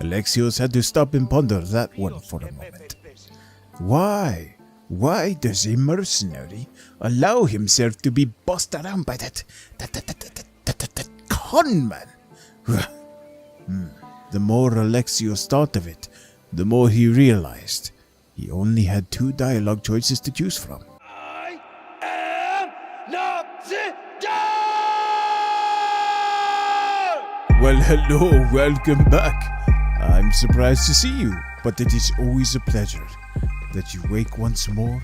Alexios had to stop and ponder that one for a moment. Why? Why does a mercenary allow himself to be bossed around by that conman? The more Alexios thought of it, the more he realized he only had two dialogue choices to choose from. I am Nazi down! Well, hello, welcome back. I'm surprised to see you, but it is always a pleasure that you wake once more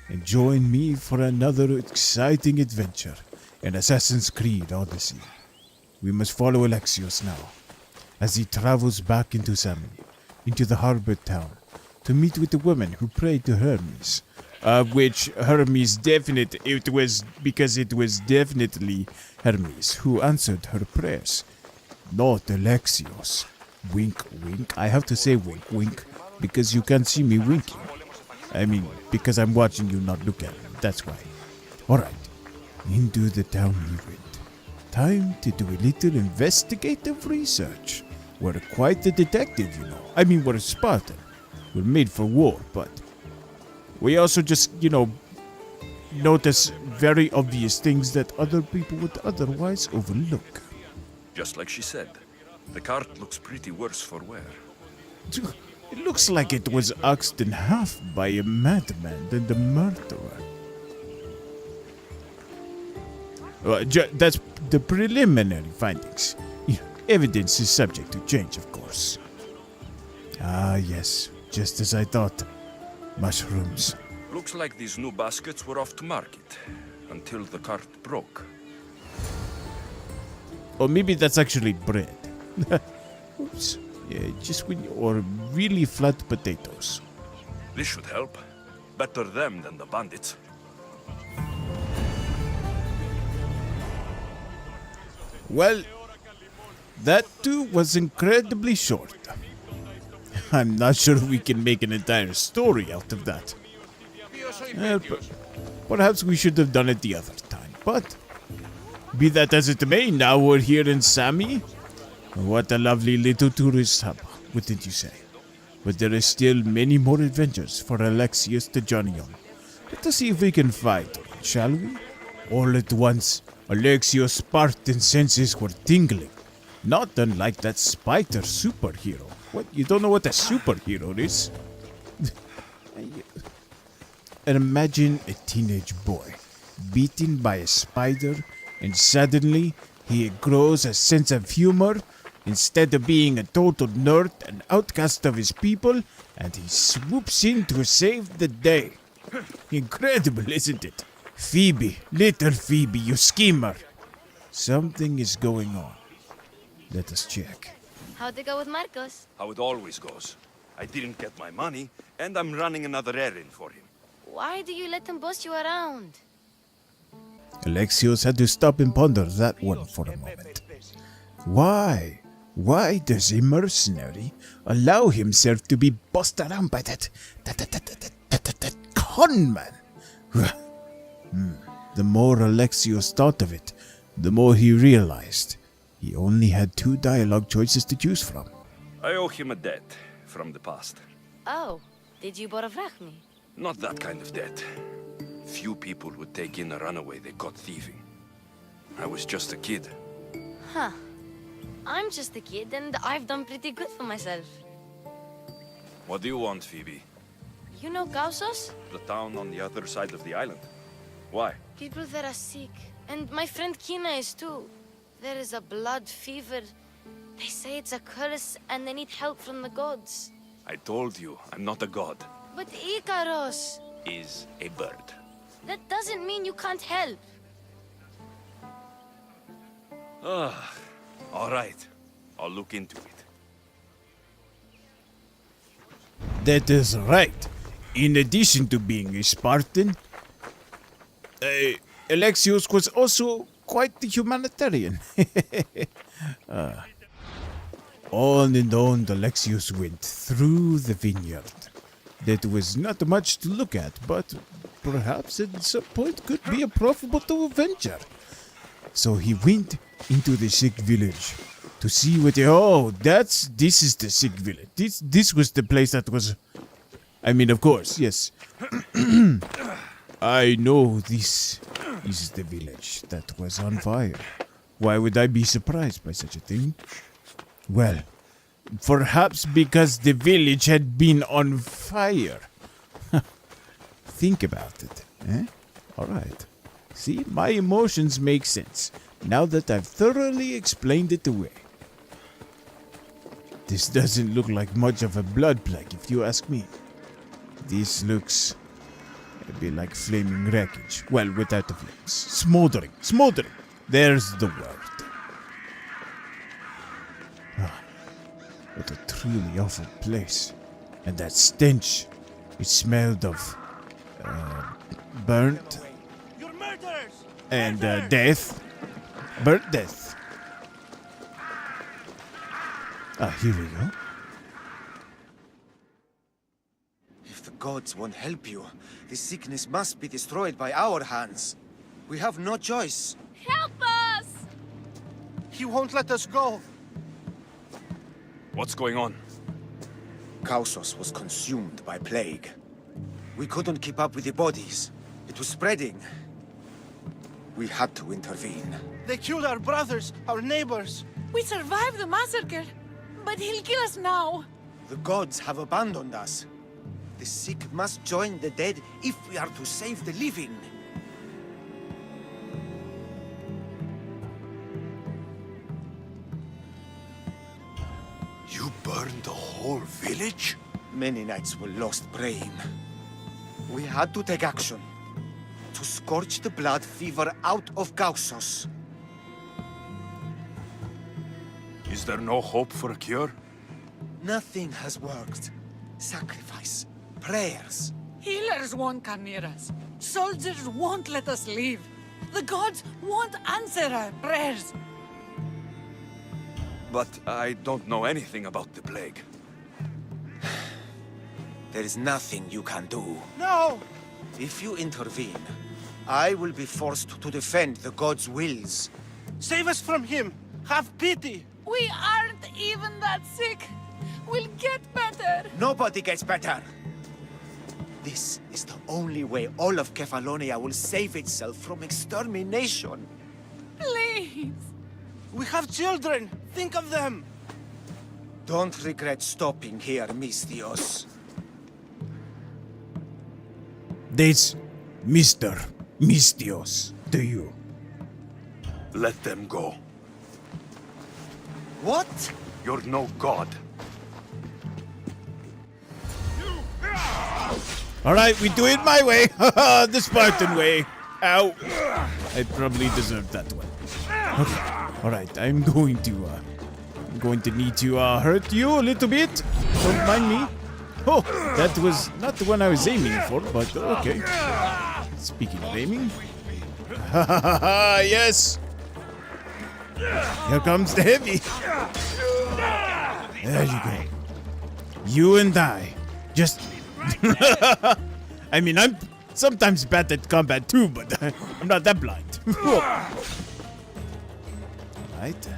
and join me for another exciting adventure in Assassin's Creed Odyssey. We must follow Alexios now, as he travels back into Samni, into the harbor town, to meet with the woman who prayed to Hermes. Which Hermes it was definitely Hermes who answered her prayers, not Alexios. Wink, wink. I have to say wink, wink, because you can't see me winking. I mean, because I'm watching you not look at me, that's why. Alright, into the town we went. Time to do a little investigative research. We're quite the detective, you know. I mean, we're a Spartan. We're made for war, but we also just, notice very obvious things that other people would otherwise overlook. Just like she said, the cart looks pretty worse for wear. It looks like it was axed in half by a madman than the murderer. That's the preliminary findings. Evidence is subject to change, of course. Ah, yes, just as I thought. Mushrooms. Looks like these new baskets were off to market until the cart broke. Or maybe that's actually bread. Oops. Yeah, or really flat potatoes. This should help. Better them than the bandits. Well, that too was incredibly short. I'm not sure we can make an entire story out of that. Perhaps we should have done it the other time, but be that as it may, now we're here in Samni. What a lovely little tourist hub, wouldn't you say? But there is still many more adventures for Alexios to journey on. Let us see if we can find one, shall we? All at once, Alexios' Spartan senses were tingling, not unlike that spider superhero. What? You don't know what a superhero is? And imagine a teenage boy beaten by a spider, and suddenly he grows a sense of humor. Instead of being a total nerd and outcast of his people, and he swoops in to save the day. Incredible, isn't it? Phiobe, little Phiobe, you schemer. Something is going on. Let us check. How'd it go with Marcos? How it always goes. I didn't get my money, and I'm running another errand for him. Why do you let him boss you around? Alexios had to stop and ponder that one for a moment. Why? Why does a mercenary allow himself to be bossed around by that conman? The more Alexios thought of it, the more he realized he only had two dialogue choices to choose from. I owe him a debt from the past. Oh, did you borrow me? Not that kind of debt. Few people would take in a runaway they caught thieving. I was just a kid. Huh. I'm just a kid and I've done pretty good for myself. What do you want, Phiobe? You know Kausos? The town on the other side of the island. Why? People there are sick. And my friend Kina is too. There is a blood fever. They say it's a curse and they need help from the gods. I told you, I'm not a god. But Ikaros Is a bird. that doesn't mean you can't help. All right. I'll look into it. That is right. In addition to being a Spartan, Alexios was also quite the humanitarian. On and on Alexios went through the vineyard. That was not much to look at, but perhaps at some point could be a profitable venture. So he went into the sick village To see what... Oh, this is the sick village. This was the place that was... I mean, of course, yes. I know this is the village that was on fire. Why would I be surprised by such a thing? Well, perhaps because the village had been on fire. Think about it, eh? Alright. See, my emotions make sense, now that I've thoroughly explained it away. This doesn't look like much of a blood plague, if you ask me. This looks a bit like flaming wreckage. Well, without the flames. Smoldering. Smoldering. There's the word. Ah, what a truly awful place. And that stench. It smelled of... burnt... You're murderers! and death. Burnt death. Ah, here we go. If the gods won't help you, this sickness must be destroyed by our hands. We have no choice. Help us! He won't let us go. What's going on? Kausos was consumed by plague. We couldn't keep up with the bodies. It was spreading. We had to intervene. They killed our brothers, our neighbors. We survived the massacre, but he'll kill us now. The gods have abandoned us. The sick must join the dead if we are to save the living. You burned the whole village? Many nights were lost praying. We had to take action. To scorch the blood fever out of Kausos. Is there no hope for a cure? Nothing has worked. Sacrifice. Prayers. Healers won't come near us. Soldiers won't let us leave. The gods won't answer our prayers. But I don't know anything about the plague. There is nothing you can do. No! If you intervene, I will be forced to defend the gods' wills. Save us from him! Have pity! We aren't even that sick. We'll get better. Nobody gets better! This is the only way all of Kefalonia will save itself from extermination. Please. We have children! Think of them! Don't regret stopping here, Mystios. This Mr. Mystios to you. Let them go. What? You're no god. Alright, we do it my way. The Spartan way. Ow. I probably deserved that one. Okay. Alright, I'm going to need to hurt you a little bit. Don't mind me. Oh, that was not the one I was aiming for, but okay. Speaking of aiming. Yes. Here comes the heavy. There you go. You and I. Just... I mean, I'm sometimes bad at combat too, but I'm not that blind. Right.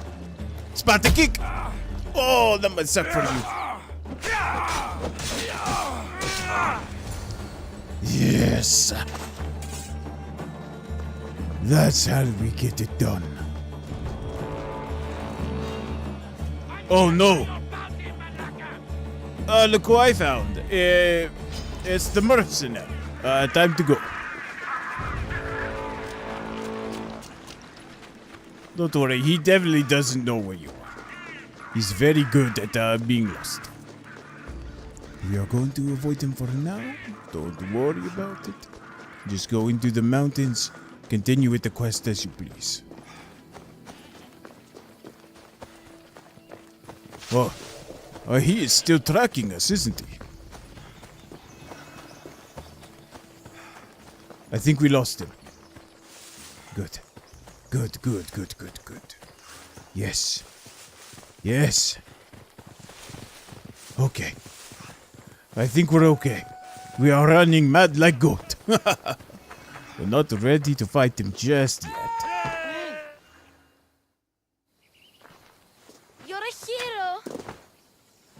Sparta kick! Oh, that must suck for you. Yes. That's how we get it done. Oh no! Look who I found. It's the mercenary. Time to go. Don't worry, he definitely doesn't know where you are. He's very good at being lost. We are going to avoid him for now. Don't worry about it. Just go into the mountains. Continue with the quest as you please. Oh, he is still tracking us, isn't he? I think we lost him. Good. Good. Yes. Yes. Okay. I think we're okay. We are running mad like goat. We're not ready to fight him just yet.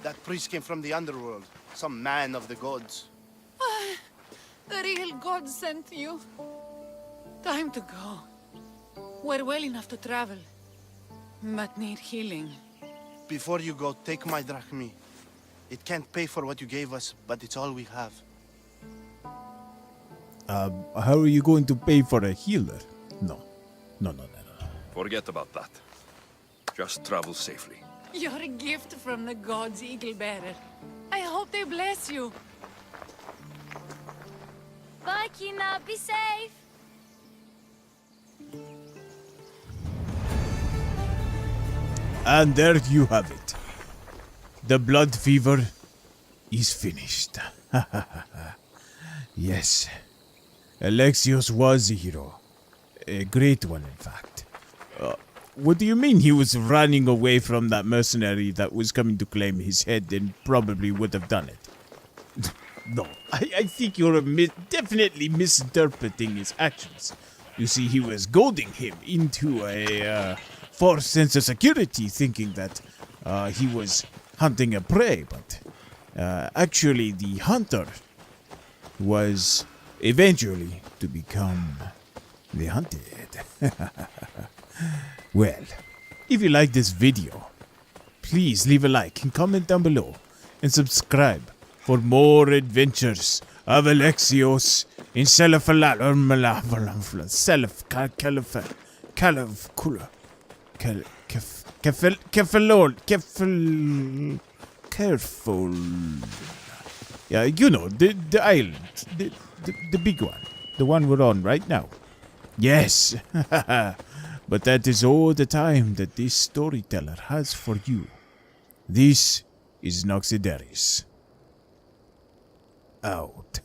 That priest came from the underworld. Some man of the gods. The real God sent you. Time to go. We're well enough to travel, but need healing. Before you go, take my drachmi. It can't pay for what you gave us, but it's all we have. How are you going to pay for a healer? No. No. Forget about that. Just travel safely. You're a gift from the gods, Eagle Bearer. I hope they bless you. Bye, Kina. Be safe. And there you have it. The blood fever is finished. Yes. Alexios was a hero. A great one, in fact. What do you mean he was running away from that mercenary that was coming to claim his head and probably would have done it? No, I think you're definitely misinterpreting his actions. You see, he was goading him into a false sense of security, thinking that he was hunting a prey, but actually the hunter was eventually to become the hunted. Well, if you like this video, please leave a like and comment down below and subscribe for more adventures of Alexios in careful. Yeah, you know, the island, the big one, the one we're on right now. Yes, but that is all the time that this storyteller has for you. This is Noxidaris. Out.